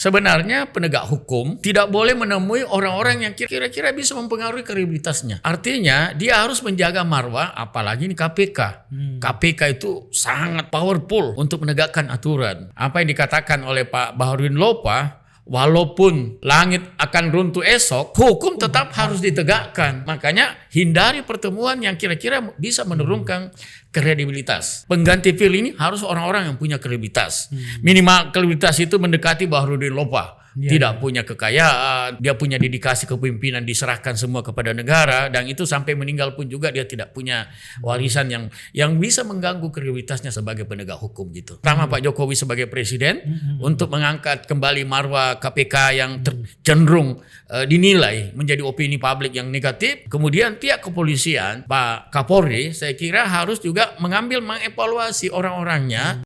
sebenarnya penegak hukum tidak boleh menemui orang-orang yang kira-kira bisa mempengaruhi kredibilitasnya. Artinya dia harus menjaga marwah, apalagi ini KPK. KPK itu sangat powerful untuk menegakkan aturan. Apa yang dikatakan oleh Pak Baharudin Lopa, walaupun langit akan runtuh esok, hukum tetap harus ditegakkan. Makanya hindari pertemuan yang kira-kira bisa menurunkan kredibilitas. Pengganti Firly ini harus orang-orang yang punya kredibilitas. Minimal kredibilitas itu mendekati Baharudin Lopa. Tidak punya kekayaan, dia punya dedikasi kepemimpinan diserahkan semua kepada negara, dan itu sampai meninggal pun juga dia tidak punya warisan yang bisa mengganggu kredibilitasnya sebagai penegak hukum gitu. Pertama Pak Jokowi sebagai presiden untuk mengangkat kembali marwah KPK yang cenderung dinilai menjadi opini publik yang negatif. Kemudian pihak kepolisian, Pak Kapolri, saya kira harus juga mengevaluasi orang-orangnya.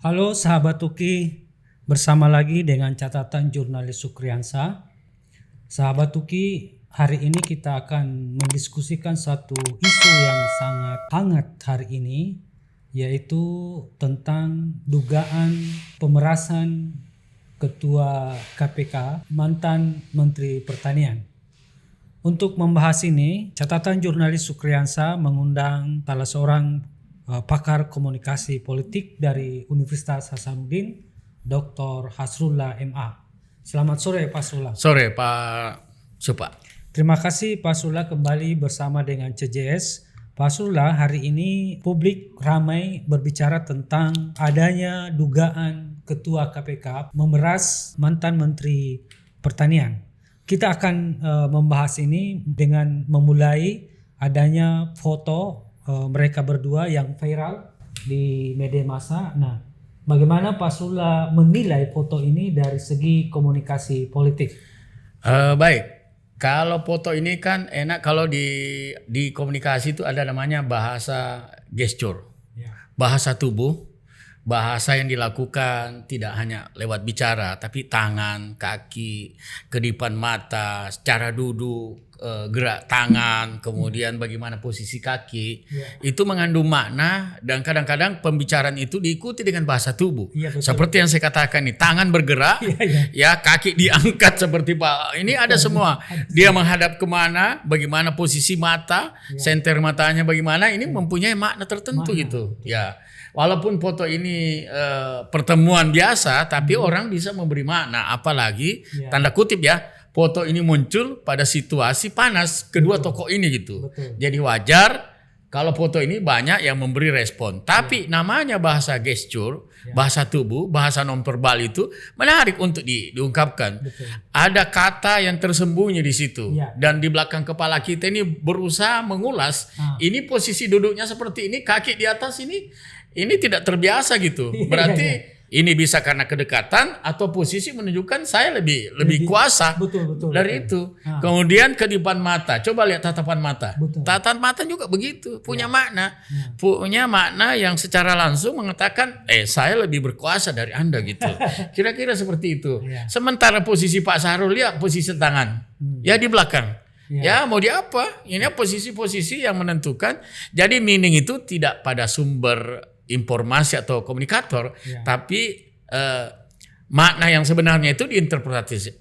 Halo sahabat Tuki, bersama lagi dengan catatan jurnalis Sukriyansa. Sahabat Tuki, hari ini kita akan mendiskusikan satu isu yang sangat hangat hari ini, yaitu tentang dugaan pemerasan Ketua KPK, mantan Menteri Pertanian. Untuk membahas ini, catatan jurnalis Sukriyansa mengundang salah seorang pakar komunikasi politik dari Universitas Hasanuddin, Dr. Hasrullah MA. Selamat sore Pak Hasrullah. Sore Pak Supa. Terima kasih Pak Hasrullah kembali bersama dengan CJS. Pak Hasrullah, hari ini publik ramai berbicara tentang adanya dugaan Ketua KPK memeras mantan Menteri Pertanian. Kita akan membahas ini dengan memulai adanya foto mereka berdua yang viral di media massa. Nah, bagaimana Pak Hasrullah menilai foto ini dari segi komunikasi politik? Baik, kalau foto ini kan enak kalau di komunikasi itu ada namanya bahasa gestur, bahasa tubuh, bahasa yang dilakukan tidak hanya lewat bicara, tapi tangan, kaki, kedipan mata, secara duduk, gerak tangan, kemudian bagaimana posisi kaki, itu mengandung makna, dan kadang-kadang pembicaraan itu diikuti dengan bahasa tubuh. Seperti yang saya katakan nih, tangan bergerak, ya kaki diangkat seperti Pak. Ini ada semua. Dia menghadap kemana, bagaimana posisi mata, senter matanya bagaimana, ini mempunyai makna tertentu gitu. Ya, walaupun foto ini pertemuan biasa, tapi orang bisa memberi makna, apalagi tanda kutip ya. Foto ini muncul pada situasi panas kedua tokoh ini gitu. Jadi wajar kalau foto ini banyak yang memberi respon. Tapi namanya bahasa gestur, bahasa tubuh, bahasa nonverbal itu menarik untuk diungkapkan. Ada kata yang tersembunyi di situ. Dan di belakang kepala kita ini berusaha mengulas. Ini posisi duduknya seperti ini, kaki di atas ini tidak terbiasa gitu. Berarti ini bisa karena kedekatan atau posisi menunjukkan saya lebih kuasa dari itu. Kemudian kedipan mata, coba lihat tatapan mata. Tatapan mata juga begitu, punya makna. Punya makna yang secara langsung mengatakan, saya lebih berkuasa dari Anda gitu. Kira-kira seperti itu. Sementara posisi Pak Sahrul, lihat posisi tangan. Ya di belakang. Ya mau di apa? Ini posisi-posisi yang menentukan. Jadi meaning itu tidak pada sumber informasi atau komunikator, tapi makna yang sebenarnya itu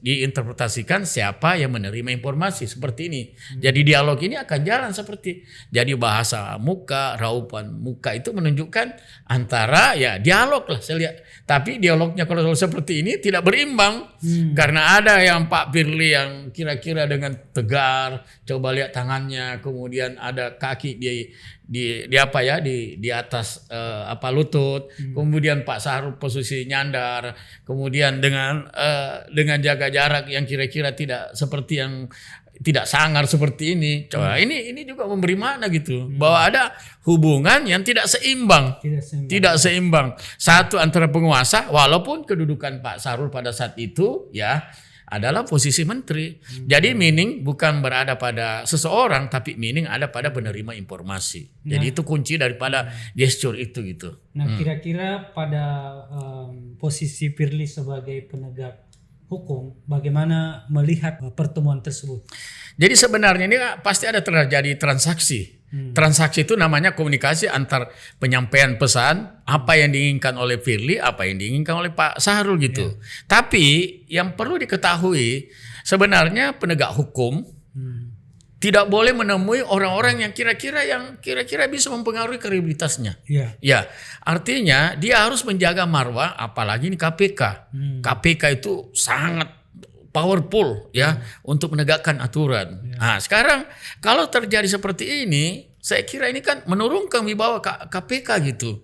diinterpretasikan siapa yang menerima informasi seperti ini. Jadi dialog ini akan jalan seperti, jadi bahasa muka, raupan muka itu menunjukkan antara dialog lah saya lihat. Tapi dialognya kalau seperti ini tidak berimbang karena ada yang Pak Firly yang kira-kira dengan tegar, coba lihat tangannya, kemudian ada kaki di atas lutut, kemudian Pak Sahrul posisi nyandar, kemudian dengan jaga jarak yang kira-kira tidak seperti yang tidak sangar seperti ini. Coba ini juga memberi makna gitu bahwa ada hubungan yang tidak seimbang. Tidak seimbang. Satu antara penguasa, walaupun kedudukan Pak Sahrul pada saat itu adalah posisi menteri. Jadi meaning bukan berada pada seseorang, tapi meaning ada pada penerima informasi. Jadi itu kunci daripada gesture itu gitu. Nah, kira-kira pada posisi Firly sebagai penegak hukum, bagaimana melihat pertemuan tersebut? Jadi sebenarnya ini pasti ada terjadi transaksi. Transaksi itu namanya komunikasi antar penyampaian pesan, apa yang diinginkan oleh Firly, apa yang diinginkan oleh Pak Sahrul gitu. Tapi yang perlu diketahui sebenarnya penegak hukum tidak boleh menemui orang-orang yang kira-kira bisa mempengaruhi kredibilitasnya. Ya, artinya dia harus menjaga marwah, apalagi ini KPK. KPK itu sangat powerful ya untuk menegakkan aturan. Nah, sekarang kalau terjadi seperti ini, saya kira ini kan menurunkan wibawa KPK gitu.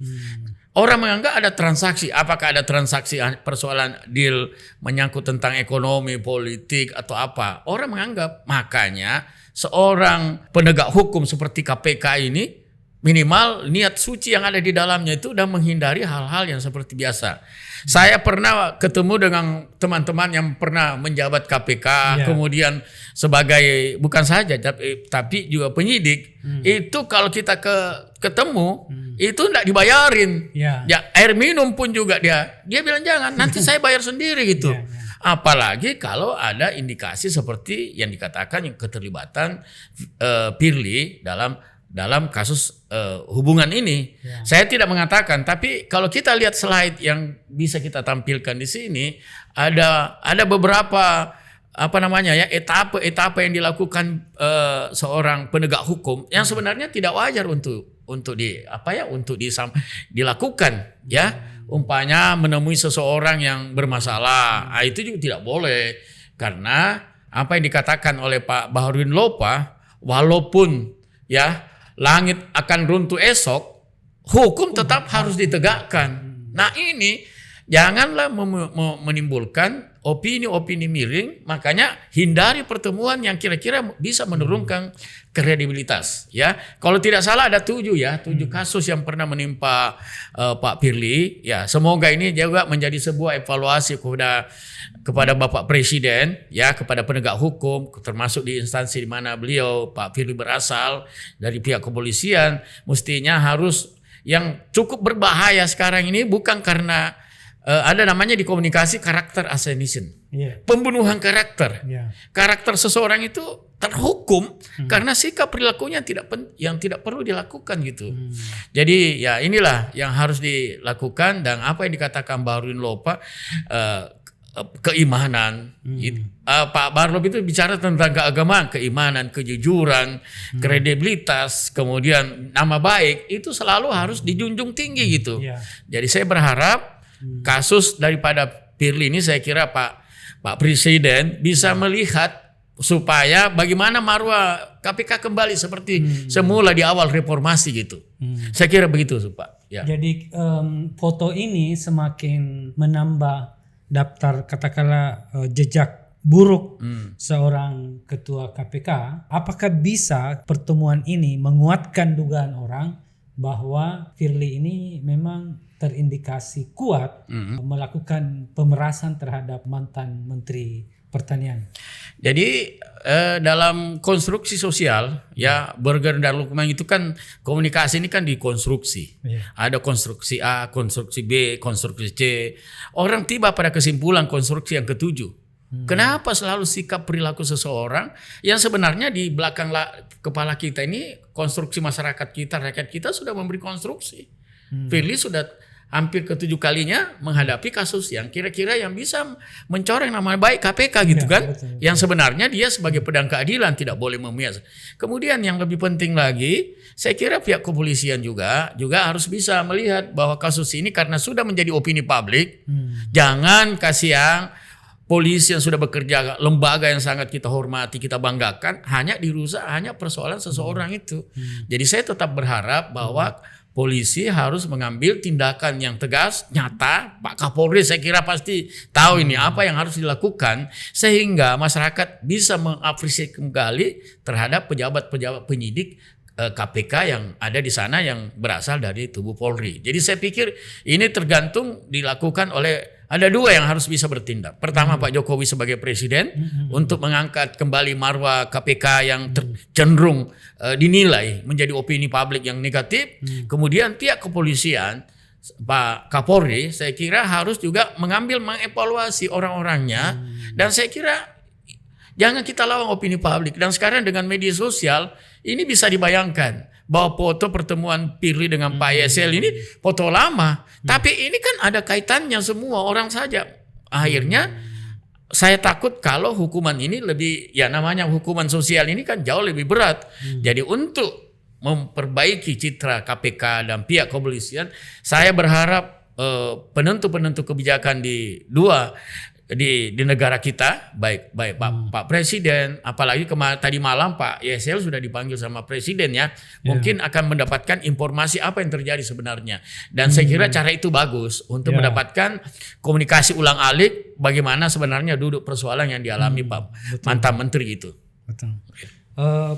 Orang menganggap ada transaksi, apakah ada transaksi persoalan deal menyangkut tentang ekonomi, politik atau apa? Orang menganggap, makanya seorang penegak hukum seperti KPK ini minimal niat suci yang ada di dalamnya itu dan menghindari hal-hal yang seperti biasa. Saya pernah ketemu dengan teman-teman yang pernah menjabat KPK, kemudian sebagai bukan saja tapi juga penyidik. Itu kalau kita ketemu itu enggak dibayarin. Ya, air minum pun juga dia bilang jangan, nanti saya bayar sendiri gitu. Apalagi kalau ada indikasi seperti yang dikatakan yang keterlibatan Firly dalam kasus hubungan ini. Saya tidak mengatakan, tapi kalau kita lihat slide yang bisa kita tampilkan di sini, ada beberapa etapa yang dilakukan seorang penegak hukum yang sebenarnya tidak wajar untuk dilakukan ya. Umpamanya menemui seseorang yang bermasalah, itu juga tidak boleh, karena apa yang dikatakan oleh Pak Baharudin Lopa, walaupun ya langit akan runtuh esok, hukum tetap harus ditegakkan. Nah ini janganlah menimbulkan opini-opini miring, makanya hindari pertemuan yang kira-kira bisa menurunkan kredibilitas. Ya, kalau tidak salah ada 7 kasus yang pernah menimpa Pak Firly. Ya, semoga ini juga menjadi sebuah evaluasi kepada Bapak Presiden, ya, kepada penegak hukum, termasuk di instansi di mana beliau Pak Firly berasal dari pihak kepolisian, mestinya harus yang cukup berbahaya sekarang ini bukan karena ada namanya di komunikasi karakter assassination, pembunuhan karakter. Karakter seseorang itu terhukum karena sikap perilakunya yang tidak perlu dilakukan gitu. Jadi ya inilah yang harus dilakukan, dan apa yang dikatakan Baharudin Lopa, keimanan. Pak Barlow itu bicara tentang keagamaan, keimanan, kejujuran, kredibilitas, kemudian nama baik itu selalu harus dijunjung tinggi gitu. Jadi saya berharap kasus daripada Firly ini, saya kira Pak Presiden bisa melihat supaya bagaimana marwah KPK kembali seperti semula di awal reformasi gitu. Saya kira begitu Pak. Ya. Jadi foto ini semakin menambah daftar katakanlah jejak buruk seorang ketua KPK. Apakah bisa pertemuan ini menguatkan dugaan orang bahwa Firly ini memang terindikasi kuat melakukan pemerasan terhadap mantan Menteri Pertanian? Jadi dalam konstruksi sosial ya, Burger dan Lukman itu kan komunikasi ini kan dikonstruksi. Ada konstruksi A, konstruksi B, konstruksi C. Orang tiba pada kesimpulan konstruksi yang ketujuh. Kenapa selalu sikap perilaku seseorang yang sebenarnya di belakang kepala kita ini, konstruksi masyarakat kita, rakyat kita sudah memberi konstruksi. Firly sudah hampir ke-7 kalinya menghadapi kasus yang kira-kira yang bisa mencoreng nama baik KPK gitu kan. Betul. Yang sebenarnya dia sebagai pedang keadilan tidak boleh memihak. Kemudian yang lebih penting lagi, saya kira pihak kepolisian juga harus bisa melihat bahwa kasus ini karena sudah menjadi opini publik, jangan kasih yang polisi yang sudah bekerja, lembaga yang sangat kita hormati, kita banggakan, hanya dirusak hanya persoalan seseorang itu. Jadi saya tetap berharap bahwa polisi harus mengambil tindakan yang tegas, nyata. Pak Kapolri saya kira pasti tahu ini apa yang harus dilakukan, sehingga masyarakat bisa mengapresiasi kembali terhadap pejabat-pejabat penyidik KPK yang ada di sana yang berasal dari tubuh Polri. Jadi saya pikir ini tergantung dilakukan oleh Ada dua yang harus bisa bertindak. Pertama Pak Jokowi sebagai presiden untuk mengangkat kembali marwah KPK yang cenderung dinilai menjadi opini publik yang negatif. Kemudian pihak kepolisian, Pak Kapolri, saya kira harus juga mengevaluasi orang-orangnya. Dan saya kira jangan kita lawan opini publik. Dan sekarang dengan media sosial ini bisa dibayangkan bahwa foto pertemuan Firly dengan Pak YSL ini foto lama. Tapi ini kan ada kaitannya semua orang saja. Akhirnya saya takut kalau hukuman ini lebih, ya namanya hukuman sosial ini kan jauh lebih berat. Jadi untuk memperbaiki citra KPK dan pihak kepolisian, saya berharap penentu-penentu kebijakan di negara kita, baik Pak Presiden, apalagi tadi malam Pak YSL sudah dipanggil sama Presiden ya, mungkin akan mendapatkan informasi apa yang terjadi sebenarnya. Dan saya kira cara itu bagus untuk mendapatkan komunikasi ulang-alik bagaimana sebenarnya duduk persoalan yang dialami Pak mantan Menteri itu. Betul.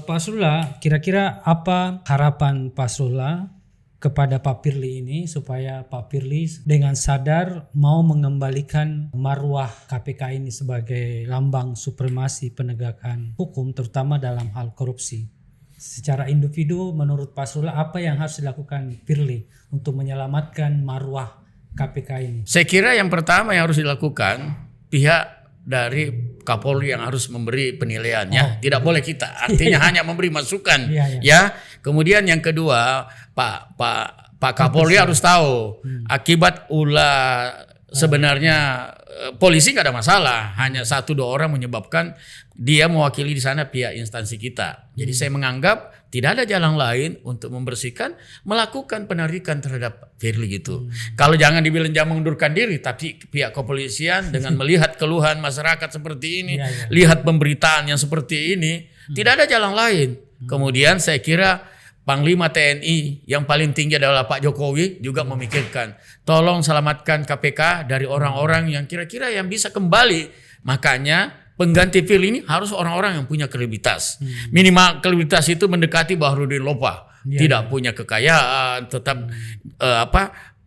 Pak Sula, kira-kira apa harapan Pak Sula kepada Pak Firly ini supaya Pak Firly dengan sadar mau mengembalikan marwah KPK ini sebagai lambang supremasi penegakan hukum terutama dalam hal korupsi. Secara individu menurut Pak Sula apa yang harus dilakukan Firly untuk menyelamatkan marwah KPK ini? Saya kira yang pertama yang harus dilakukan pihak dari Kapolri yang harus memberi penilaiannya, tidak boleh kita. Artinya hanya memberi masukan, ya. Kemudian yang kedua, Pak Kapolri harus tahu akibat ulah sebenarnya polisi nggak ada masalah, hanya 1-2 orang menyebabkan dia mewakili di sana pihak instansi kita. Jadi saya menganggap tidak ada jalan lain untuk membersihkan, melakukan penarikan terhadap Firly gitu. Kalau jangan dibilang jangan mengundurkan diri, tapi pihak kepolisian dengan melihat keluhan masyarakat seperti ini, lihat pemberitaan yang seperti ini, tidak ada jalan lain. Kemudian saya kira Panglima TNI yang paling tinggi adalah Pak Jokowi juga memikirkan, tolong selamatkan KPK dari orang-orang yang kira-kira yang bisa kembali. Makanya pengganti Firly ini harus orang-orang yang punya kredibilitas. Minimal kredibilitas itu mendekati Bahrudin Lopa. Tidak punya kekayaan, tetap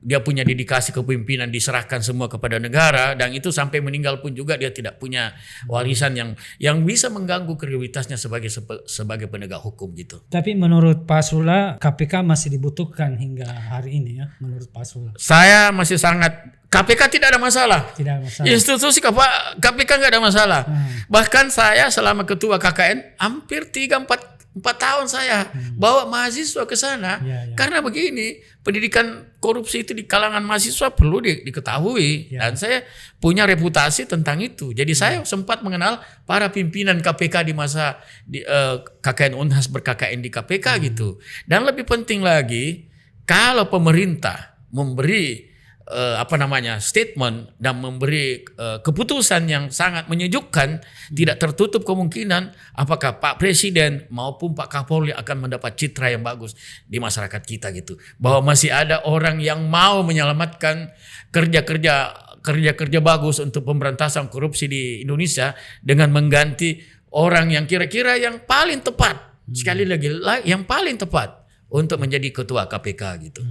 dia punya dedikasi kepemimpinan, diserahkan semua kepada negara, dan itu sampai meninggal pun juga dia tidak punya warisan yang bisa mengganggu kredibilitasnya sebagai penegak hukum gitu. Tapi menurut Pak Sula KPK masih dibutuhkan hingga hari ini ya, menurut Pak Sula? Saya masih sangat, KPK tidak ada masalah. Tidak ada masalah. Institusi KPK nggak ada masalah. Bahkan saya selama ketua KKN hampir 4 tahun saya bawa mahasiswa ke sana. Karena begini, pendidikan korupsi itu di kalangan mahasiswa perlu diketahui. Dan saya punya reputasi tentang itu. Jadi saya sempat mengenal para pimpinan KPK di masa KKN Unhas ber-KKN di KPK gitu. Dan lebih penting lagi, kalau pemerintah memberi statement dan memberi keputusan yang sangat menyejukkan, tidak tertutup kemungkinan apakah Pak Presiden maupun Pak Kapolri akan mendapat citra yang bagus di masyarakat kita gitu, bahwa masih ada orang yang mau menyelamatkan kerja kerja bagus untuk pemberantasan korupsi di Indonesia dengan mengganti orang yang kira-kira yang paling tepat, sekali lagi yang paling tepat untuk menjadi ketua KPK gitu.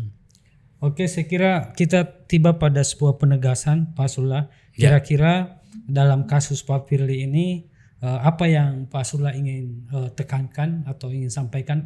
Oke, saya kira kita tiba pada sebuah penegasan Pak Sula. Kira-kira dalam kasus Pak Firly ini apa yang Pak Sula ingin tekankan atau ingin sampaikan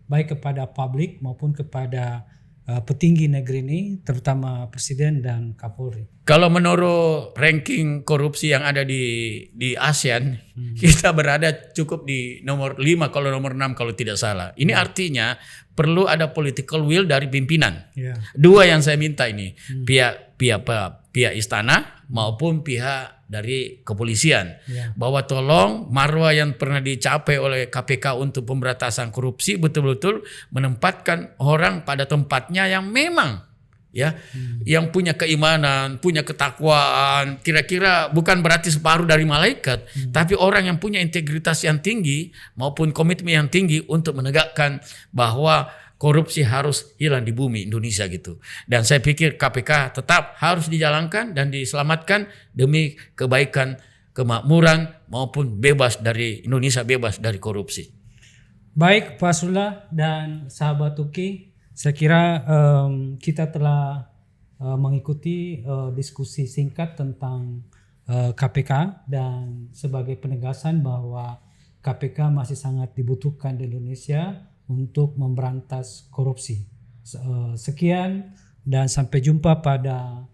baik kepada publik maupun kepada petinggi negeri ini, terutama Presiden dan Kapolri? Kalau menurut ranking korupsi yang ada di ASEAN, kita berada cukup di nomor 5 kalau nomor 6 kalau tidak salah. Ini artinya perlu ada political will dari pimpinan. Dua yang saya minta ini, pihak istana maupun pihak dari kepolisian, bahwa tolong marwah yang pernah dicapai oleh KPK untuk pemberantasan korupsi betul-betul menempatkan orang pada tempatnya yang memang yang punya keimanan, punya ketakwaan, kira-kira bukan berarti separuh dari malaikat, tapi orang yang punya integritas yang tinggi maupun komitmen yang tinggi untuk menegakkan bahwa korupsi harus hilang di bumi Indonesia gitu. Dan saya pikir KPK tetap harus dijalankan dan diselamatkan demi kebaikan, kemakmuran maupun Indonesia bebas dari korupsi. Baik Pak Sula dan sahabat Uki, saya kira kita telah mengikuti diskusi singkat tentang KPK dan sebagai penegasan bahwa KPK masih sangat dibutuhkan di Indonesia untuk memberantas korupsi. Sekian dan sampai jumpa pada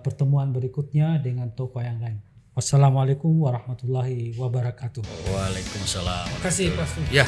pertemuan berikutnya dengan tokoh yang lain. Wassalamualaikum warahmatullahi wabarakatuh. Waalaikumsalam. Terima kasih Pak Stu. Ya.